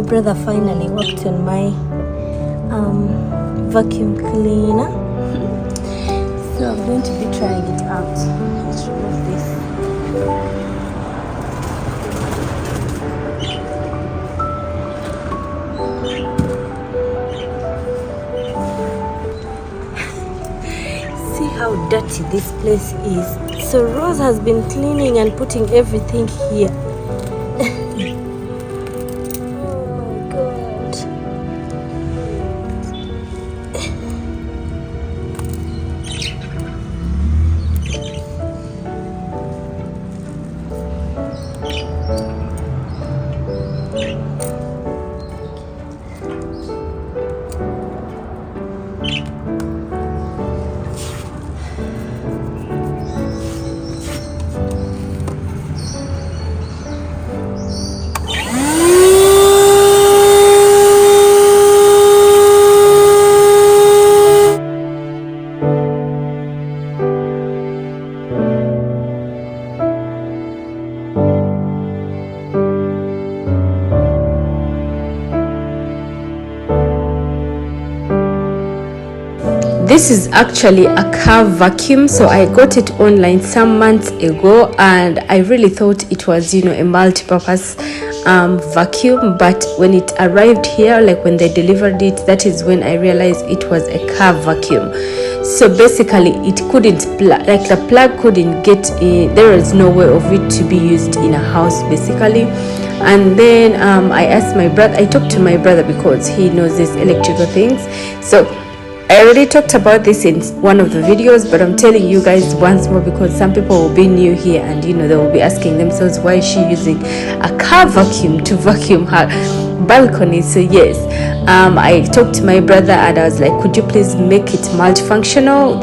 brother finally worked on my vacuum cleaner. So I'm going to be trying it out. Let's remove this. See how dirty this place is. So Rose has been cleaning and putting everything here. This is actually a car vacuum, so I got it online some months ago, and I really thought it was, a multi-purpose vacuum. But when it arrived here, like when they delivered it, that is when I realized it was a car vacuum. So basically it couldn't the plug couldn't get in. There was no way of it to be used in a house basically. And then I talked to my brother because he knows these electrical things. So I already talked about this in one of the videos, but I'm telling you guys once more because some people will be new here and they will be asking themselves, why is she using a car vacuum to vacuum her balcony? So yes, I talked to my brother and I was like, could you please make it multifunctional,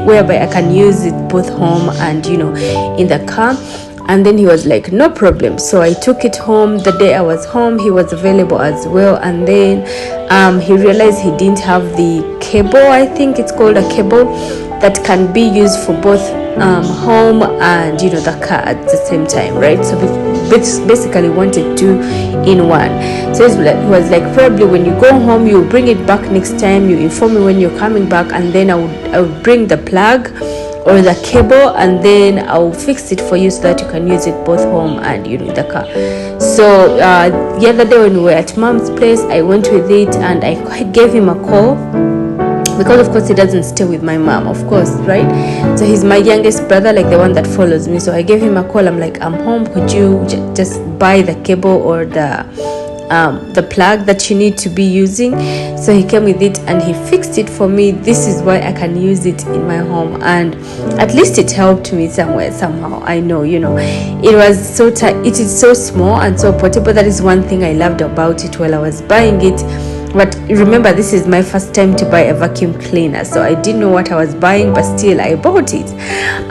whereby I can use it both home and in the car? And then he was like, no problem. So I took it home. The day I was home, he was available as well. And then he realized he didn't have the cable, I think it's called a cable, that can be used for both home and the car at the same time, right? So basically wanted two in one. So it was like, probably when you go home, you bring it back next time, you inform me when you're coming back, and then I would bring the plug or the cable, and then I'll fix it for you so that you can use it both home and in the car. So the other day when we were at mom's place, I went with it and I gave him a call, because of course he doesn't stay with my mom, of course, right? So he's my youngest brother, like the one that follows me. So I gave him a call. I'm like, I'm home, could you just buy the cable or the plug that you need to be using? So he came with it and he fixed it for me. This is why I can use it in my home, and at least it helped me somehow. I know, it was it is so small and so portable. That is one thing I loved about it while I was buying it. But remember, this is my first time to buy a vacuum cleaner, so I didn't know what I was buying, but still I bought it.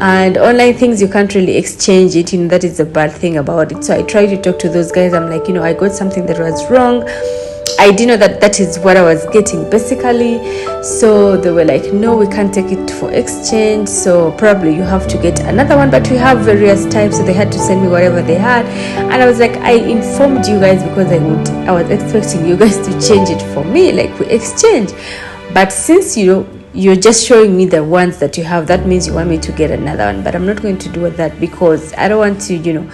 And online things, you can't really exchange it, that is the bad thing about it. So I tried to talk to those guys. I'm like, I got something that was wrong. I didn't know that is what I was getting basically. So they were like, no, we can't take it for exchange, so probably you have to get another one, but we have various types. So they had to send me whatever they had, and I was like, I informed you guys because I was expecting you guys to change it for me, like we exchange. But since you're just showing me the ones that you have, that means you want me to get another one. But I'm not going to do that because I don't want to,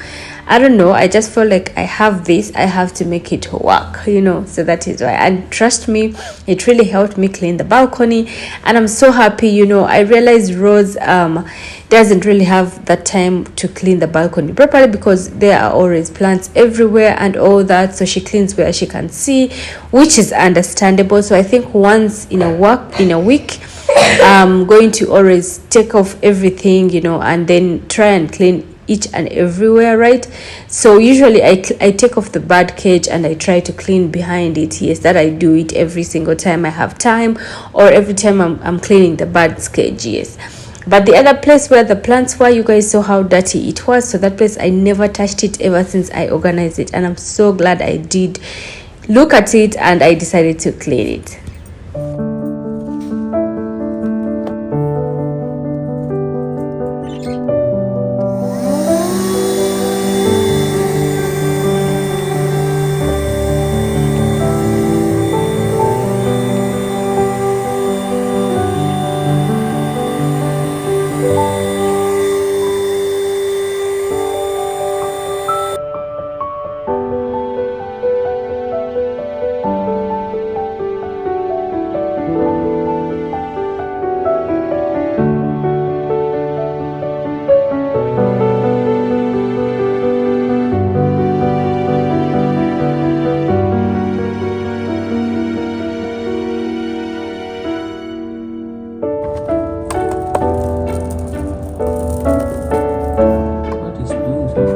I don't know, I just feel like I have this, I have to make it work, so that is why. And trust me, it really helped me clean the balcony, and I'm so happy. I realized Rose doesn't really have that time to clean the balcony properly because there are always plants everywhere and all that, so she cleans where she can see, which is understandable. So I think once in a week I'm going to always take off everything, and then try and clean each and everywhere, right? So usually I take off the bird cage and I try to clean behind it. Yes, that I do it every single time I have time, or every time I'm cleaning the bird's cage. Yes. But the other place where the plants were, you guys saw how dirty it was. So that place, I never touched it ever since I organized it, and I'm so glad I did look at it and I decided to clean it. That is beautiful.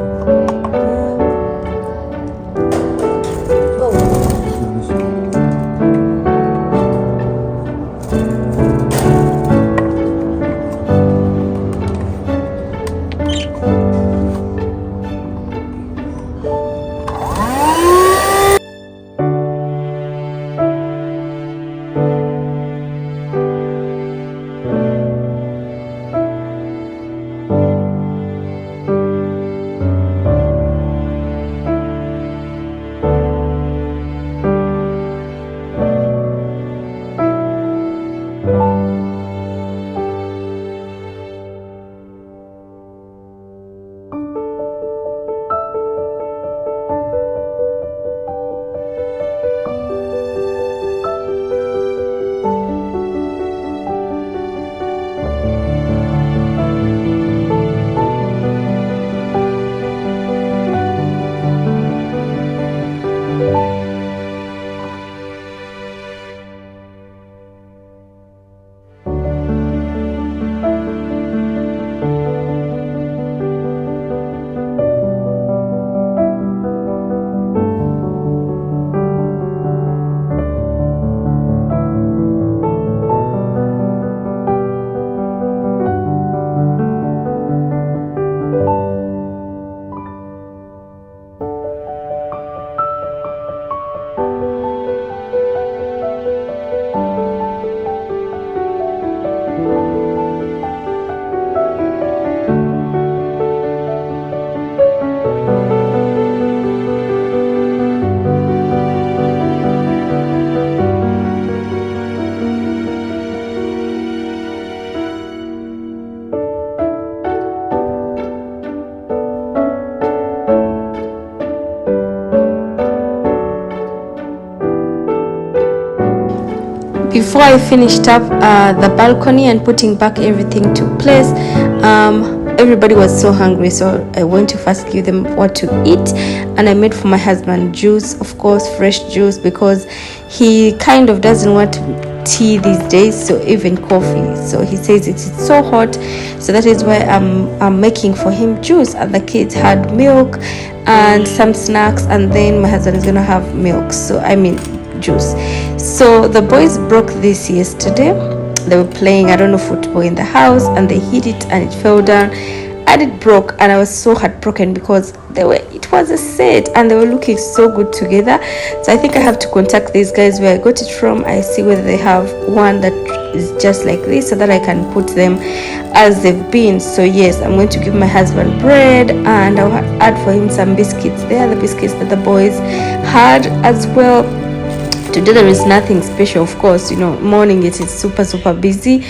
Before I finished up the balcony and putting back everything to place, everybody was so hungry, so I went to first give them what to eat, and I made for my husband juice, of course fresh juice, because he kind of doesn't want tea these days, so even coffee. So he says it's so hot, so that is why I'm making for him juice. And the kids had milk and some snacks, and then my husband is gonna have milk, so I mean juice. So the boys broke this yesterday. They were playing, I don't know, football in the house, and they hit it and it fell down and it broke, and I was so heartbroken because it was a set and they were looking so good together. So I think I have to contact these guys where I got it from. I see whether they have one that is just like this, so that I can put them as they've been. So yes, I'm going to give my husband bread, and I'll add for him some biscuits. They are the biscuits that the boys had as well. Today there is nothing special, of course, morning it is super busy,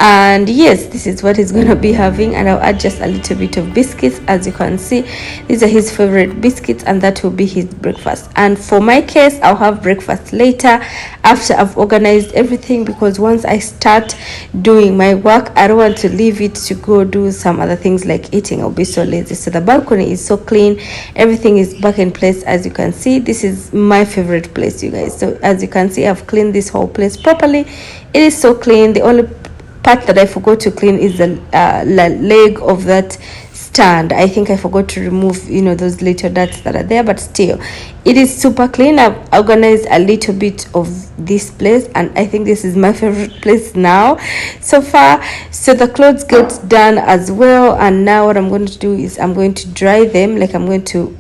and yes, this is what he's gonna be having. And I'll add just a little bit of biscuits. As you can see, these are his favorite biscuits, and that will be his breakfast. And for my case, I'll have breakfast later after I've organized everything, because once I start doing my work, I don't want to leave it to go do some other things like eating. I'll be so lazy. So the balcony is so clean, everything is back in place. As you can see, this is my favorite place, you guys. So as you can see, I've cleaned this whole place properly. It is so clean. The only part that I forgot to clean is the leg of that stand. I think I forgot to remove those little dots that are there, but still it is super clean. I've organized a little bit of this place, and I think this is my favorite place now so far. So the clothes get done as well, and now what I'm going to do is I'm going to dry them. Like, I'm going to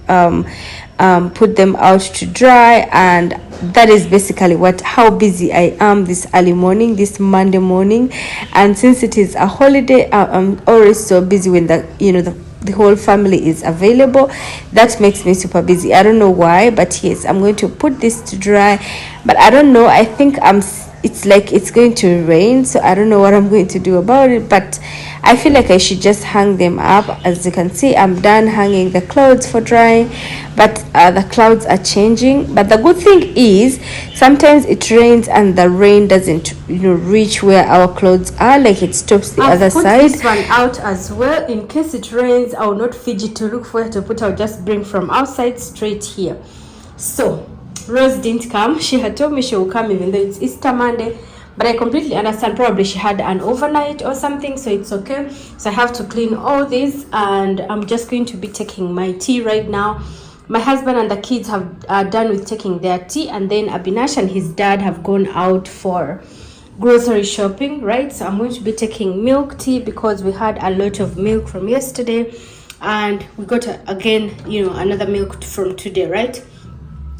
put them out to dry, and that is basically how busy I am this early morning, this Monday morning. And since it is a holiday, I'm always so busy when the whole family is available. That makes me super busy. I don't know why, but yes, I'm going to put this to dry. But I don't know, I think it's like it's going to rain, so I don't know what I'm going to do about it, but I feel like I should just hang them up. As you can see, I'm done hanging the clothes for drying, but the clouds are changing. But the good thing is sometimes it rains and the rain doesn't reach where our clothes are, like it stops the other side. I've put this one out as well in case it rains. I will not fidget to look for where to put. I'll just bring from outside straight here. So Rose didn't come. She had told me she will come even though it's Easter Monday, but I completely understand. Probably she had an overnight or something, so it's okay. So I have to clean all this, and I'm just going to be taking my tea right now. My husband and the kids have done with taking their tea, and then Abinash and his dad have gone out for grocery shopping, right? So I'm going to be taking milk tea because we had a lot of milk from yesterday, and we got again, another milk from today, right?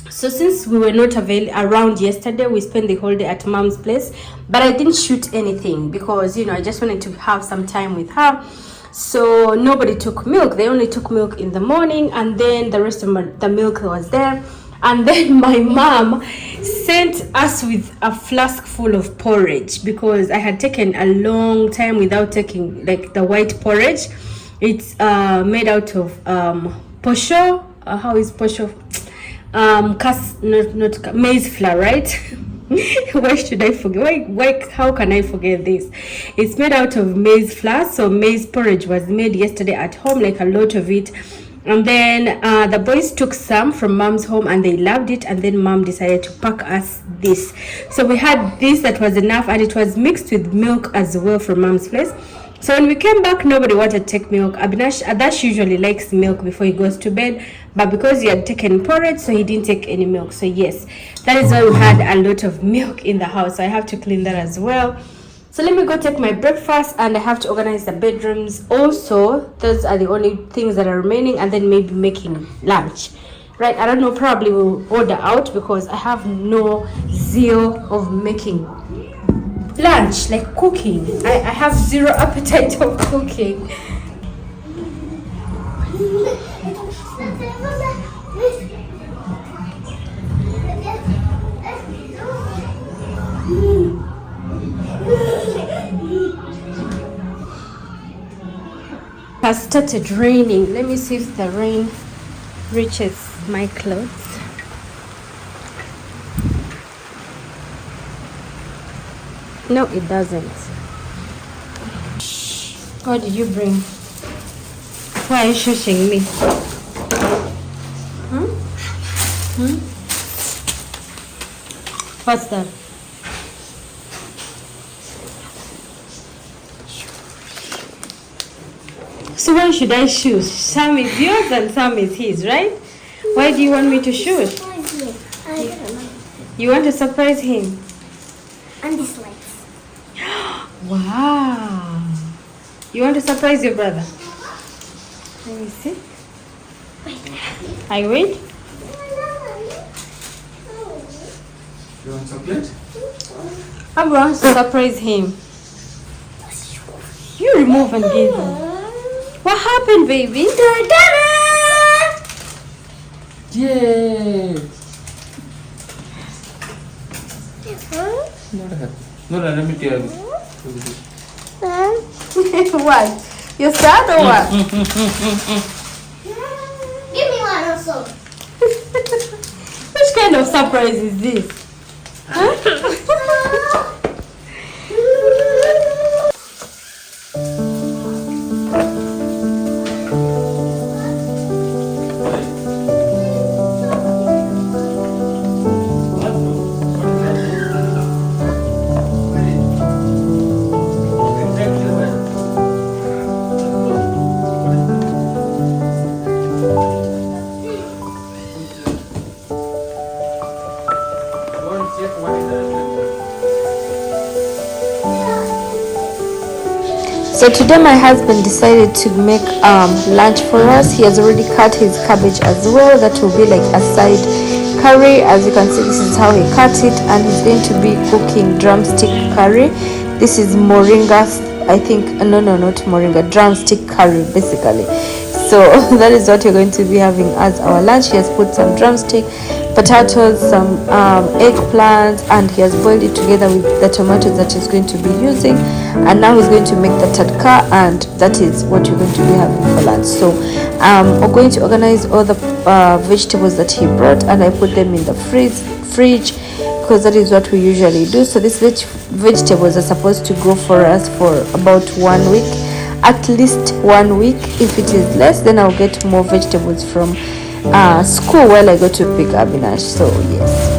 So since we were not around yesterday, we spent the whole day at mom's place, but I didn't shoot anything because I just wanted to have some time with her. So nobody took milk. They only took milk in the morning, and then the rest of the milk was there. And then my mom sent us with a flask full of porridge because I had taken a long time without taking like the white porridge. It's made out of posho. How is posho? Not maize flour, right? Why should I forget? Why? How can I forget this? It's made out of maize flour. So maize porridge was made yesterday at home, like a lot of it. And then the boys took some from mom's home and they loved it. And then mom decided to pack us this. So we had this that was enough, and it was mixed with milk as well from mom's place. So when we came back, nobody wanted to take milk. Adash usually likes milk before he goes to bed, but because he had taken porridge, so he didn't take any milk. So yes, that is why we had a lot of milk in the house. So I have to clean that as well. So let me go take my breakfast, and I have to organize the bedrooms also. Those are the only things that are remaining, and then maybe making lunch. Right, I don't know, probably we'll order out because I have no zeal of making lunch, like cooking. I have zero appetite of cooking. It has started raining. Let me see if the rain reaches my clothes. No, it doesn't. What did you bring? Why are you shushing me? What's that? So why should I shush? Some is yours and some is his, right? Why do you want me to shush? You want to surprise him? And this lights. Wow. You want to surprise your brother? Let me see. I wait. You want chocolate? I want to surprise him. You remove and give him. What happened, baby? Yes. No, let me tell you. What? You're sad or what? Give me one also. Which kind of surprise is this? Huh? So today my husband decided to make lunch for us. He has already cut his cabbage as well. That will be like a side curry. As you can see, this is how he cut it, and he's going to be cooking drumstick curry. This is moringa, I think. No, not moringa, drumstick curry basically. So that is what we're going to be having as our lunch. He has put some drumstick, potatoes, some eggplants, and he has boiled it together with the tomatoes that he's going to be using. And now he's going to make the tadka, and that is what you're going to be having for lunch. So we're going to organize all the vegetables that he brought, and I put them in the fridge because that is what we usually do. So these vegetables are supposed to go for us for about 1 week, at least 1 week. If it is less, then I'll get more vegetables from school while I go to pick Abinash. So yes.